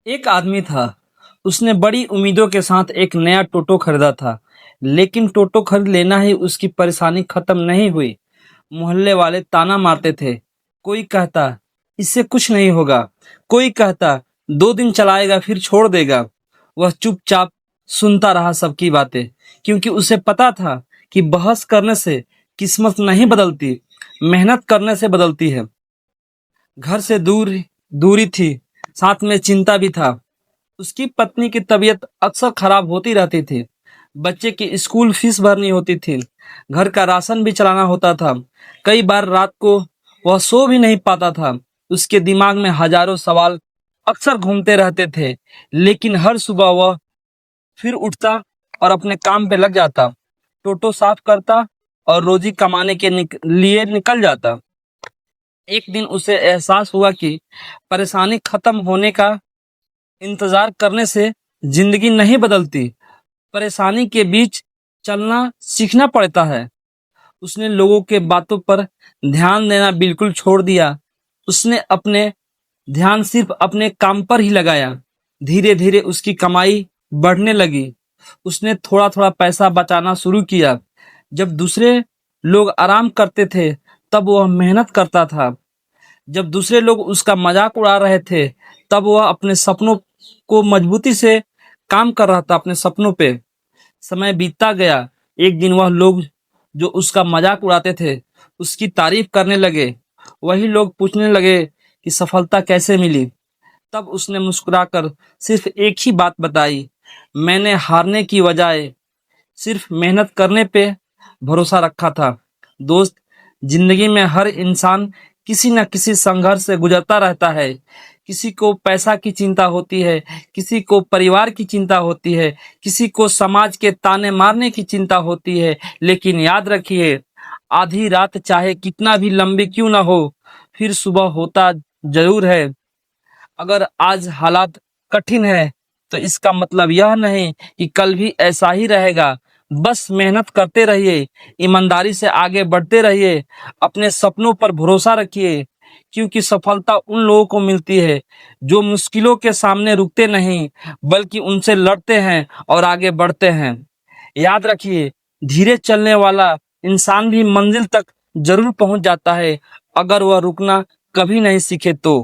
एक आदमी था। उसने बड़ी उम्मीदों के साथ एक नया टोटो खरीदा था। लेकिन टोटो खरीद लेना ही उसकी परेशानी खत्म नहीं हुई। मोहल्ले वाले ताना मारते थे। कोई कहता इससे कुछ नहीं होगा, कोई कहता 2 दिन चलाएगा फिर छोड़ देगा। वह चुपचाप सुनता रहा सबकी बातें, क्योंकि उसे पता था कि बहस करने से किस्मत नहीं बदलती, मेहनत करने से बदलती है। घर से दूरी थी, साथ में चिंता भी था। उसकी पत्नी की तबीयत अक्सर खराब होती रहती थी। बच्चे की स्कूल फीस भरनी होती थी। घर का राशन भी चलाना होता था। कई बार रात को वह सो भी नहीं पाता था। उसके दिमाग में हजारों सवाल अक्सर घूमते रहते थे। लेकिन हर सुबह वह फिर उठता और अपने काम पे लग जाता। टोटो साफ करता और रोजी कमाने के लिए निकल जाता। एक दिन उसे एहसास हुआ कि परेशानी खत्म होने का इंतजार करने से जिंदगी नहीं बदलती, परेशानी के बीच चलना सीखना पड़ता है। उसने लोगों के बातों पर ध्यान देना बिल्कुल छोड़ दिया। उसने अपने ध्यान सिर्फ अपने काम पर ही लगाया। धीरे धीरे उसकी कमाई बढ़ने लगी। उसने थोड़ा थोड़ा पैसा बचाना शुरू किया। जब दूसरे लोग आराम करते थे, तब वह मेहनत करता था। जब दूसरे लोग उसका मजाक उड़ा रहे थे, तब वह अपने सपनों को मजबूती से काम कर रहा था, अपने सपनों पे। समय बीतता गया। एक दिन वह लोग जो उसका मजाक उड़ाते थे, उसकी तारीफ करने लगे। वही लोग पूछने लगे कि सफलता कैसे मिली। तब उसने मुस्कुराकर सिर्फ एक ही बात बताई, मैंने हारने की बजाय सिर्फ मेहनत करने पे भरोसा रखा था। दोस्त, जिंदगी में हर इंसान किसी न किसी संघर्ष से गुजरता रहता है। किसी को पैसा की चिंता होती है, किसी को परिवार की चिंता होती है, किसी को समाज के ताने मारने की चिंता होती है। लेकिन याद रखिए, आधी रात चाहे कितना भी लंबी क्यों ना हो, फिर सुबह होता जरूर है। अगर आज हालात कठिन है, तो इसका मतलब यह नहीं कि कल भी ऐसा ही रहेगा। बस मेहनत करते रहिए, ईमानदारी से आगे बढ़ते रहिए, अपने सपनों पर भरोसा रखिए, क्योंकि सफलता उन लोगों को मिलती है जो मुश्किलों के सामने रुकते नहीं, बल्कि उनसे लड़ते हैं और आगे बढ़ते हैं। याद रखिए, धीरे चलने वाला इंसान भी मंजिल तक जरूर पहुंच जाता है, अगर वह रुकना कभी नहीं सीखे तो।